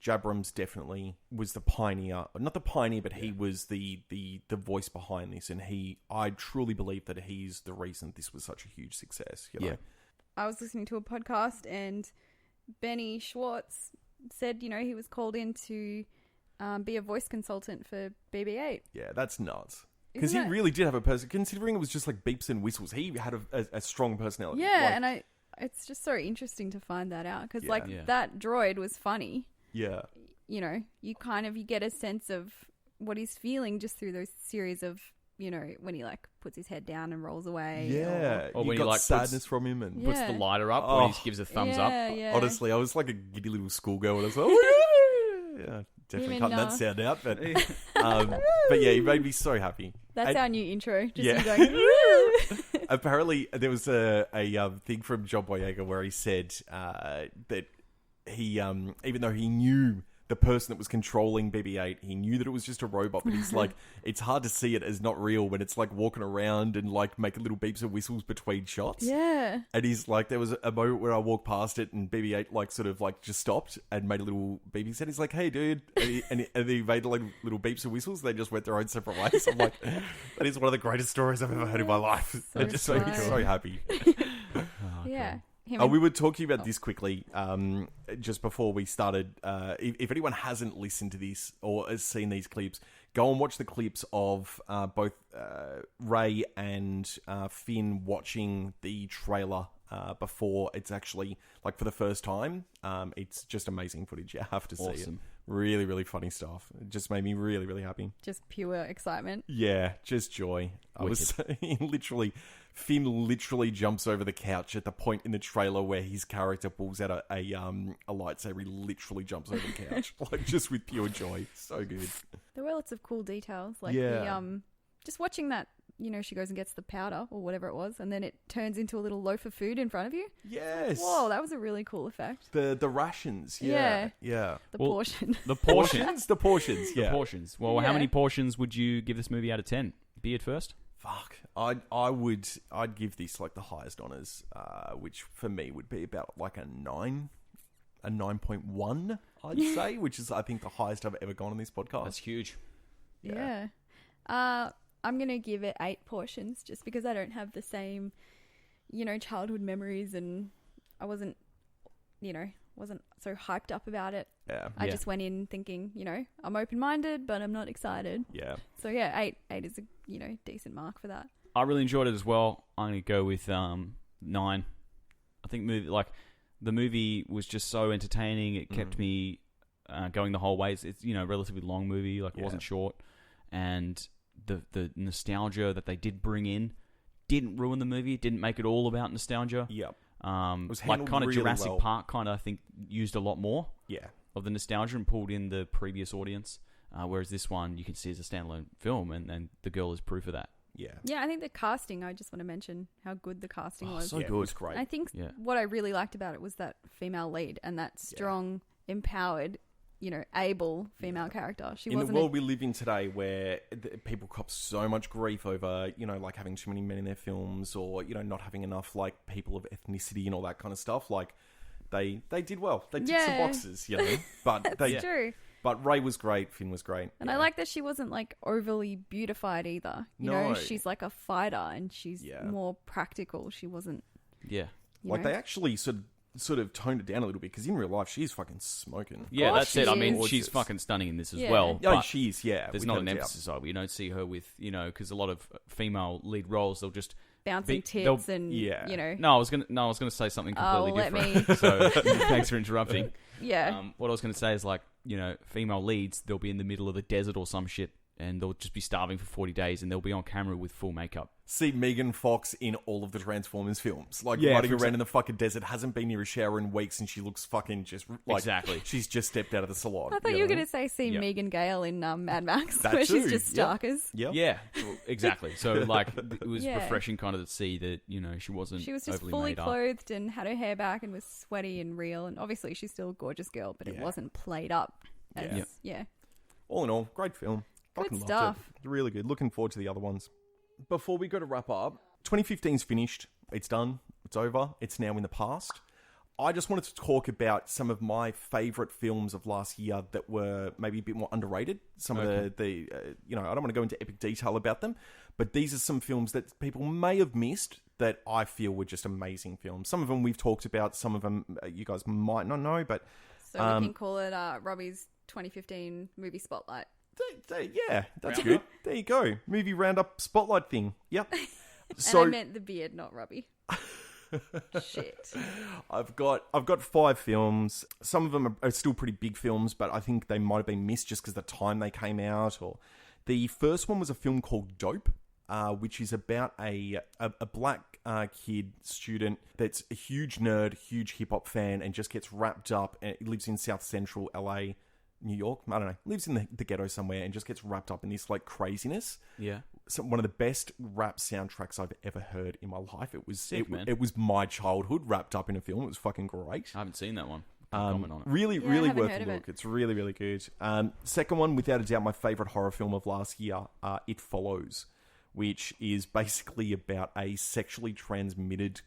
Abrams definitely was the pioneer. Not the pioneer, but he was the voice behind this, and I truly believe that he's the reason this was such a huge success. I was listening to a podcast, and Benny Schwartz said, he was called in to be a voice consultant for BB-8. Yeah, that's nuts. Because he really did have a person. Considering it was just like beeps and whistles, he had a strong personality. Yeah, and it's just so interesting to find that out, because that droid was funny. Yeah. You get a sense of what he's feeling just through those series of, when he like puts his head down and rolls away. Yeah. Or when you he got sadness from him and puts the lighter up when he gives a thumbs up. Yeah. Honestly, I was like a giddy little schoolgirl, and I was like, oh, yeah. Definitely cutting that sound out, but but yeah, he made me so happy. That's our new intro. Just you going. Apparently, there was a thing from John Boyega where he said that he, even though he knew the person that was controlling BB-8, he knew that it was just a robot, but he's like, it's hard to see it as not real when it's like walking around and like making little beeps and whistles between shots. Yeah. And he's like, there was a moment where I walked past it and BB-8 like sort of like just stopped and made a little beeping sound. He's like, hey dude. And he made like little beeps and whistles. They just went their own separate ways. I'm like, that is one of the greatest stories I've ever heard in my life. So it just made me so happy. Yeah. We were talking about this quickly just before we started. If anyone hasn't listened to this or has seen these clips, go and watch the clips of both Ray and Finn watching the trailer before it's actually like for the first time. It's just amazing footage. You have to see it. Really, really funny stuff. It just made me really, really happy. Just pure excitement. Yeah, just joy. I was Finn literally jumps over the couch at the point in the trailer where his character pulls out a lightsaber. He literally jumps over the couch, like just with pure joy. So good. There were lots of cool details, like the just watching that she goes and gets the powder or whatever it was, and then it turns into a little loaf of food in front of you. Yes. Whoa, that was a really cool effect. The rations. Yeah. The Well, portion. The portion. The portions. Yeah. The portions. Well, how many portions would you give this movie out of 10? Beard first? Fuck. I'd give this like the highest honors, which for me would be about like a 9.1, I'd say, which is I think the highest I've ever gone on this podcast. That's huge. Yeah. I'm going to give it 8 portions just because I don't have the same, childhood memories, and I wasn't so hyped up about it. Yeah. I just went in thinking, I'm open-minded, but I'm not excited. Yeah. So yeah, 8 is a, decent mark for that. I really enjoyed it as well. I'm going to go with 9. I think the movie was just so entertaining. It kept me going the whole way. It's a relatively long movie. It wasn't short. And the nostalgia that they did bring in didn't ruin the movie. It didn't make it all about nostalgia. Yep. It was like handled kind of really Jurassic well. Park kind of, I think, used a lot more of the nostalgia and pulled in the previous audience. Whereas this one you can see as a standalone film, and the girl is proof of that. Yeah. Yeah, I think the casting, I just want to mention how good the casting was. So good. It was great. I think what I really liked about it was that female lead and that strong, empowered, able female character. She in wasn't the world we live in today, where people cop so much grief over, like having too many men in their films, or not having enough like people of ethnicity and all that kind of stuff. Like they did well. They ticked some boxes, But That's true. But Ray was great. Finn was great. And I like that she wasn't like overly beautified either. You know, she's like a fighter and she's more practical. She wasn't. Yeah. Like they actually sort of toned it down a little bit, because in real life she's fucking smoking. Yeah, that's it. I mean, Gorgeous. she's fucking stunning in this as well. Oh, but she is, yeah. There's not an emphasis of it. You don't see her with, because a lot of female lead roles, they'll just bouncing tits and, No, I was gonna say something completely different. So thanks for interrupting. Yeah. What I was gonna say is female leads, they'll be in the middle of the desert or some shit, and they'll just be starving for 40 days, and they'll be on camera with full makeup. See Megan Fox in all of the Transformers films. Riding around in the fucking desert, hasn't been near a shower in weeks, and she looks fucking just like... Exactly. She's just stepped out of the salon. I thought you were going to say Megan Gale in Mad Max, That where too. she's just starkers. Yep. Yeah, well, exactly. So, it was refreshing kind of to see that, she wasn't She was just overly fully made up. clothed and had her hair back and was sweaty and real. And obviously she's still a gorgeous girl, but it wasn't played up. All in all, great film. Fucking Good loved stuff. it. Really good. Looking forward to the other ones. Before we go to wrap up, 2015's finished. It's done. It's over. It's now in the past. I just wanted to talk about some of my favourite films of last year that were maybe a bit more underrated. Some of the I don't want to go into epic detail about them, but these are some films that people may have missed that I feel were just amazing films. Some of them we've talked about. Some of them you guys might not know, but... So we can call it Robbie's 2015 movie spotlight. Yeah, that's good. There you go. Movie roundup spotlight thing. Yep. And I meant the beard, not Robbie. Shit. I've got 5 films. Some of them are still pretty big films, but I think they might have been missed just because the time they came out. Or the first one was a film called Dope, which is about a black kid student that's a huge nerd, huge hip hop fan, and just gets wrapped up. And lives in South Central LA. New York, I don't know, lives in the ghetto somewhere and just gets wrapped up in this craziness. Yeah. One of the best rap soundtracks I've ever heard in my life. It was sick, man. It was my childhood wrapped up in a film. It was fucking great. I haven't seen that one. Comment on it. Really worth a look. It. It's really, really good. Second one, without a doubt, my favourite horror film of last year, It Follows, which is basically about a sexually transmitted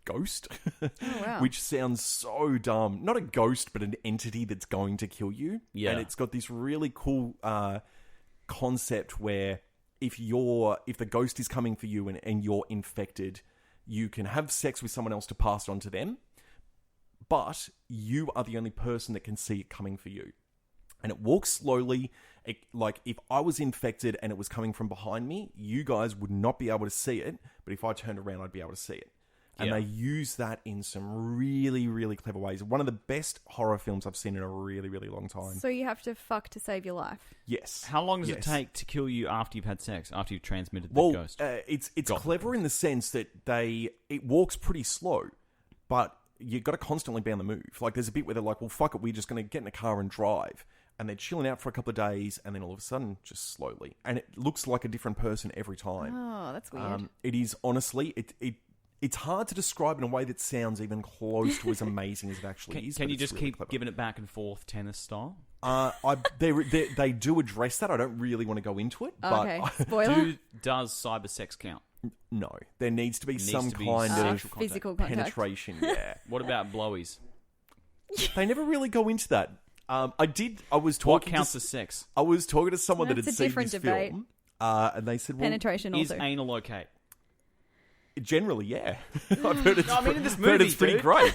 ghost. Oh, wow. Which sounds so dumb. Not a ghost, but an entity that's going to kill you. Yeah. And it's got this really cool concept where if the ghost is coming for you and you're infected, you can have sex with someone else to pass it on to them, but you are the only person that can see it coming for you. And it walks slowly. If I was infected and it was coming from behind me, you guys would not be able to see it, but if I turned around, I'd be able to see it. And they use that in some really, really clever ways. One of the best horror films I've seen in a really, really long time. So you have to fuck to save your life. Yes. How long does it take to kill you after you've had sex, after you've transmitted the ghost? It's clever in the sense that it walks pretty slow, but you've got to constantly be on the move. Like, there's a bit where they're like, well, fuck it, we're just going to get in a car and drive. and they're chilling out for a couple of days, and then all of a sudden, just slowly, and it looks like a different person every time. Oh, that's weird. It is honestly, it's hard to describe in a way that sounds even close to as amazing as it actually is. Can you just really keep clever. giving it back and forth tennis style? They do address that. I don't really want to go into it, but Okay, spoiler. Does cyber sex count? no, there needs to be some to be kind of sexual contact. Physical contact. penetration. Yeah, What about blowies? they never really go into that. I was What talking. counts as sex? I was talking to someone that That's had a seen different this debate. film, and they said, "Well, Penetration Is also. anal okay? generally, yeah." I've heard it's, I mean, in this heard movie, it's pretty dude. great.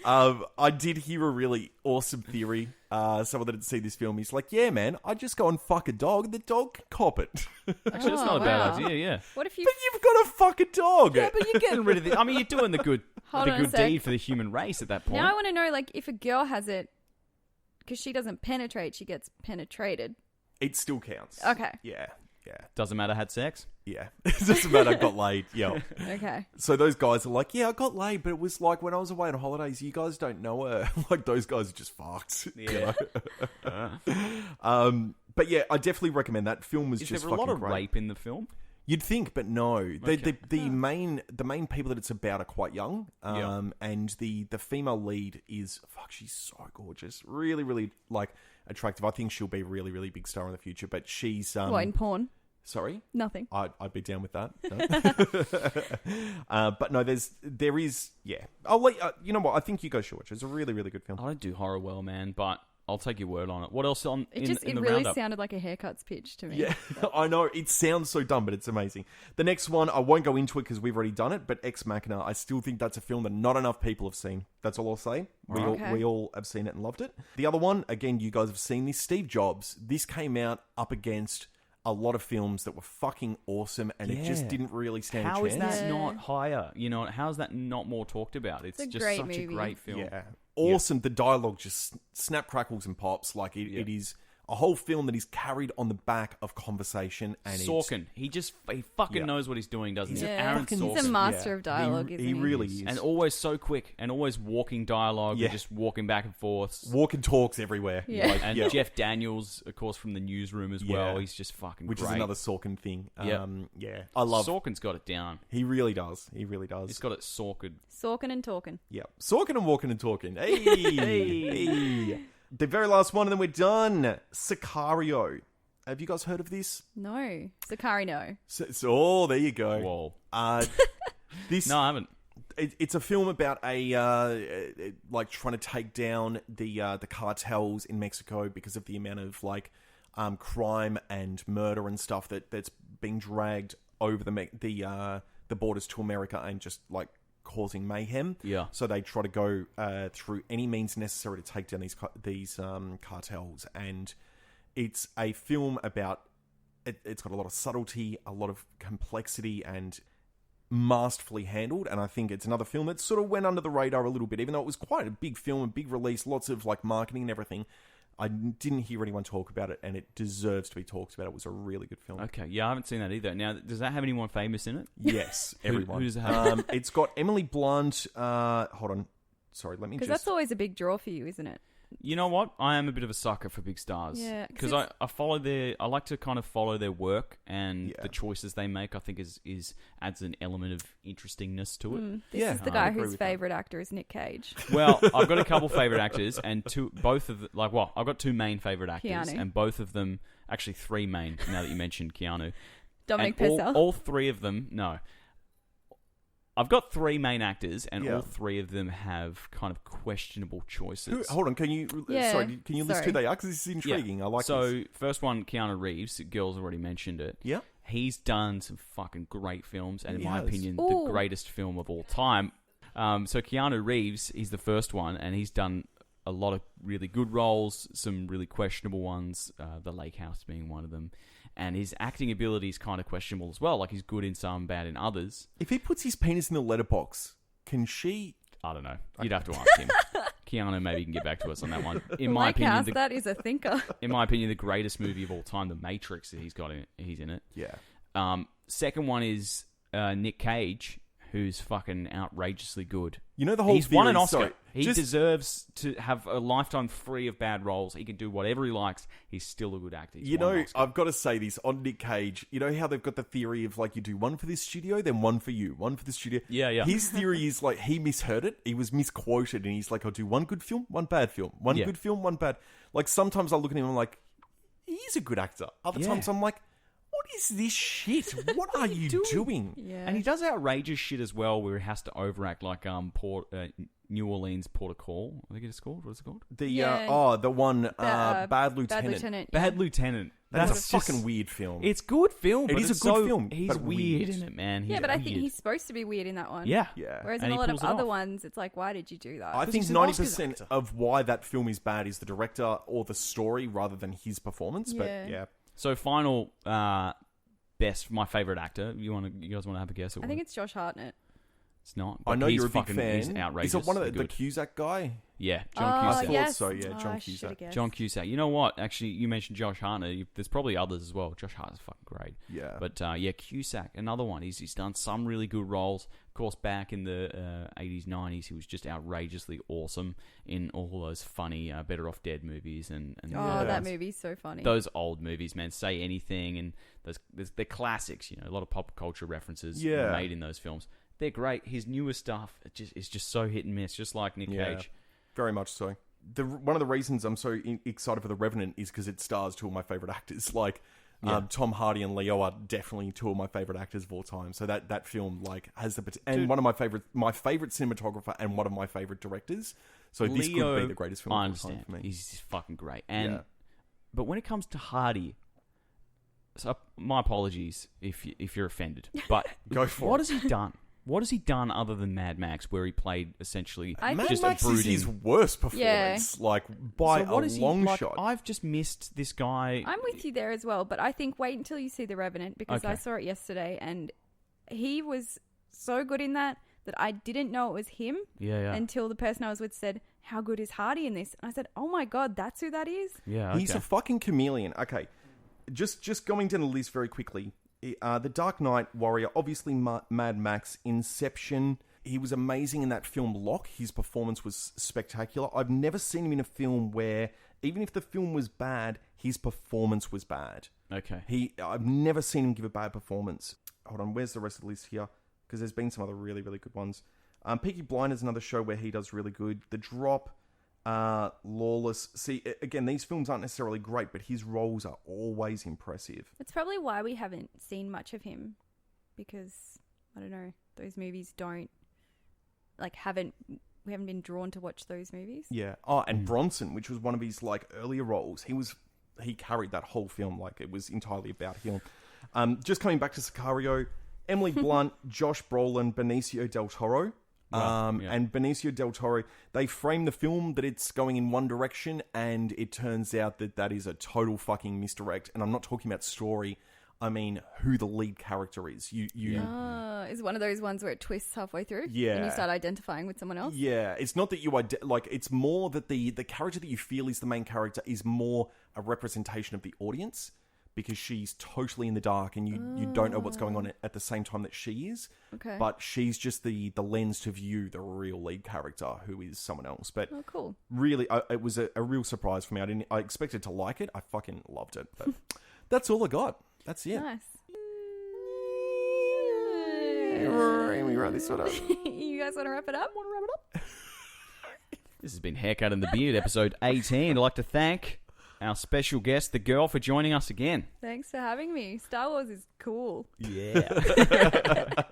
I did hear a really awesome theory. Someone that had seen this film, he's like, "Yeah, man, I just go and fuck a dog, and the dog can cop it." Actually, that's not a bad idea. Yeah. What if you... But you've got to fuck a dog. Yeah, but you're getting rid of the. I mean, you're doing the good, Hold on a sec. deed for the human race at that point. Now I want to know, like, if a girl has it, because she doesn't penetrate, she gets penetrated. It still counts. Okay. Yeah. Doesn't matter. Had sex. Yeah. It doesn't matter. I got laid. Yeah. Okay. So those guys are like, yeah, I got laid, but it was like when I was away on holidays, you guys don't know her. Like those guys are just fucked. Yeah. But yeah, I definitely recommend that. Film was Is just there a lot fucking of great. rape in the film? You'd think, but no. Okay. The main people that it's about are quite young. And the female lead is she's so gorgeous. Really, really like attractive. I think she'll be a really, really big star in the future. But she's What, in porn? sorry? Nothing. I'd be down with that. No. But no, there is, yeah. I'll let you know what, I think you guys should watch it. It's a really, really good film. I don't do horror well, man, but I'll take your word on it. What else in It the really roundup? sounded like a haircuts pitch to me. Yeah, I know. It sounds so dumb, but it's amazing. The next one, I won't go into it because we've already done it, but Ex Machina, I still think that's a film that not enough people have seen. That's all I'll say. Okay. We all have seen it and loved it. The other one, again, you guys have seen this, Steve Jobs. This came out up against a lot of films that were fucking awesome, and it just Yeah. didn't really stand a How chance. is that Yeah. not higher? You know, how is that not more talked about? It's a just great such a movie. great film. Yeah. Awesome. The dialogue just snap, crackles, and pops. Like, it is a whole film that is carried on the back of conversation. And Sorkin, he fucking Yeah. knows what he's doing, doesn't he? Yeah. Aaron Fucking- He's a Sorkin. master of dialogue, he, isn't he he? really is. And always so quick, and always walking dialogue, Yeah. and just walking back and forth. Walk and talks everywhere. Yeah. Like, And yeah. Jeff Daniels, of course, from the newsroom as Yeah. well. He's just fucking Which great. is another Sorkin thing. Yep. Yeah. I love Sorkin's got it down. He really does. He really does. He's got it sorted. Sorkin and talking. Yeah. Sorkin and walking and talking. Hey! Hey! The very last one, and then we're done. Sicario. Have you guys heard of this? No. Sakari, no. Oh, there you go. Whoa. This No, I haven't. it's a film about like trying to take down the cartels in Mexico because of the amount of crime and murder and stuff that's being dragged over the borders to America and just like causing mayhem. Yeah. So they try to go through any means necessary to take down these cartels, and it's a film about. It's got a lot of subtlety, a lot of complexity, and masterfully handled. And I think it's another film that sort of went under the radar a little bit, even though it was quite a big film, a big release, lots of like marketing and everything. I didn't hear anyone talk about it, and it deserves to be talked about. It was a really good film. Okay, yeah, I haven't seen that either. Now, does that have anyone famous in it? Yes, everyone. Who does it have? It's got Emily Blunt. Hold on. Sorry, let me Because just... that's always a big draw for you, isn't it? You know what? I am a bit of a sucker for big stars. Yeah, 'cause Because it's- I follow I like to kind of follow their work, and Yeah. the choices they make, I think, is adds an element of interestingness to it. This Yeah, is the I guy agree whose with that. favourite actor is Nick Cage. Well, I've got a couple favorite actors, and I've got two main favorite actors, Keanu. and both of them, actually three main. Now that you mentioned Keanu, Dominic and Purcell. all three of them, no. I've got three main actors, and Yeah. all three of them have kind of questionable choices. Hold on, can you... Yeah, sorry, can you list who sorry. they are? Because this is intriguing. I like so, this. first one, Keanu Reeves. Girls already mentioned it. Yeah. He's done some fucking great films, and in He my has. opinion, Ooh. the greatest film of all time. So Keanu Reeves, he's the first one, and he's done a lot of really good roles, some really questionable ones, The Lake House being one of them. And his acting ability is kind of questionable as well. Like, he's good in some, bad in others. If he puts his penis in the letterbox, can she... I don't know. You'd have to ask him. Keanu maybe can get back to us on that one. In my Lake opinion, House, that is a thinker. in my opinion, the greatest movie of all time, The Matrix. He's in it. Yeah. Second one is Nick Cage, who's fucking outrageously good. You know the whole He's won an theory- Oscar. sorry, He just- deserves to have a lifetime free of bad roles. He can do whatever he likes. He's still a good actor. He's You won an know, Oscar. I've got to say this on Nick Cage. You know how they've got the theory of like you do one for this studio, then one for you, one for the studio. Yeah. His theory is like he misheard it. He was misquoted, and he's like, "I'll do one good film, one bad film, one Yeah. good film, one bad." Like sometimes I look at him and I'm like, "He's a good actor." Other Yeah. times I'm like, "What is this shit? What are you doing?" Yeah. And he does outrageous shit as well, where he has to overact like New Orleans Port of Call. I think it's called. What is it called? The Yeah. the one Bad Bad Lieutenant. Lieutenant. Bad Lieutenant. That's That's a fucking just- weird film. It's good film. It but is a it's good so- film, He's but weird weird. in it, man. Yeah, He's but I think weird. he's supposed to be weird in that one. Yeah. Yeah. Whereas And in a he lot of pulls it other off. ones, it's like, why did you do that? I think he's an Oscars 90% actor. of why that film is bad is the director or the story rather than his performance. Yeah. But yeah. So final best, my favorite actor. You guys want to have a guess? At I think it's Josh Hartnett. it's not. I but know he's you're a big fucking, fan. He's outrageous. Is it one of the good. Cusack guy? Yeah, Oh, John I Cusack. thought yes. so, yeah, John I should've Cusack. guessed. John Cusack. You know what? Actually, you mentioned Josh Hartnett. There's probably others as well. Josh Hartnett's fucking great. Yeah. But yeah, Cusack, another one. He's done some really good roles. Of course, back in the 80s, 90s, he was just outrageously awesome in all those funny Better Off Dead movies and Oh, that movie's so funny. those old movies, man. Say Anything and they're classics. You know, a lot of pop culture references were Yeah. made in those films. They're great. His newer stuff is just so hit and miss, just like Nick Yeah. Cage. Very much so. One of the reasons I'm so excited for The Revenant is because it stars two of my favorite actors. Like Tom Hardy and Leo are definitely two of my favorite actors of all time. So that film like has the and Dude. one of my favorite cinematographer and one of my favorite directors. So this Leo, could be the greatest film I of all understand. time for me. He's fucking great. And Yeah. but when it comes to Hardy, so my apologies if you're offended, but Go for what it. has he done? What has he done other than Mad Max, where he played essentially Mad just Max a is brooding? his worst performance, like by So what a is he long like? shot. I've just missed this guy. I'm with you there as well, but I think wait until you see The Revenant because I Okay. saw it yesterday and he was so good in that I didn't know it was him Yeah. until the person I was with said, "How good is Hardy in this?" And I said, "Oh my god, that's who that is." Yeah. Okay. He's a fucking chameleon. Okay, just going down the list very quickly. The Dark Knight Warrior, obviously Mad Max, Inception. He was amazing in that film Lock. His performance was spectacular. I've never seen him in a film where, even if the film was bad, his performance was bad. Okay. I've never seen him give a bad performance. Hold on, where's the rest of the list here? Because there's been some other really, really good ones. Peaky Blinders is another show where he does really good. The Drop, Lawless. See, again, these films aren't necessarily great, but his roles are always impressive. It's probably why we haven't seen much of him because I don't know, those movies don't we haven't been drawn to watch those movies. Yeah. Oh, and Bronson, which was one of his like earlier roles. He carried that whole film like it was entirely about him. Just coming back to Sicario, Emily Blunt, Josh Brolin, Benicio del Toro. Right, yeah. And Benicio del Toro, they frame the film that it's going in one direction, and it turns out that is a total fucking misdirect. And I'm not talking about story. I mean, who the lead character is. Is one of those ones where it twists halfway through? Yeah. And you start identifying with someone else? Yeah, it's not that you it's more that the character that you feel is the main character is more a representation of the audience because she's totally in the dark and you don't know what's going on at the same time that she is. Okay. But she's just the lens to view the real lead character who is someone else. But Oh, cool. really, it was a real surprise for me. I expected to like it. I fucking loved it. But that's all I got. That's it. Nice. Let me wrap this one up. You guys want to wrap it up? This has been Haircut and the Beard, episode 18. I'd like to thank our special guest, the girl, for joining us again. Thanks for having me. Star Wars is cool. Yeah.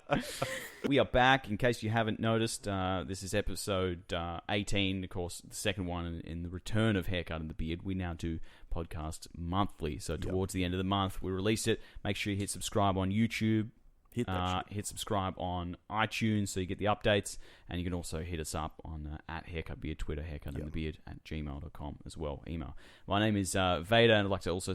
We are back. In case you haven't noticed, this is episode 18, of course, the second one in the return of Haircut and the Beard. We now do podcast monthly. So towards the end of the month, we release it. Make sure you hit subscribe on YouTube. Hit subscribe on iTunes so you get the updates, and you can also hit us up on at HaircutBeard, Twitter, haircutandthebeard at gmail.com as well, email. My name is Vader, and I'd like to also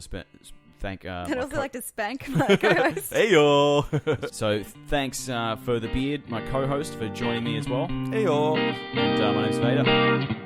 thank... I'd also like to spank my co-host. Hey y'all. So thanks for the beard, my co-host, for joining me as well. Hey y'all. And my name's Vader.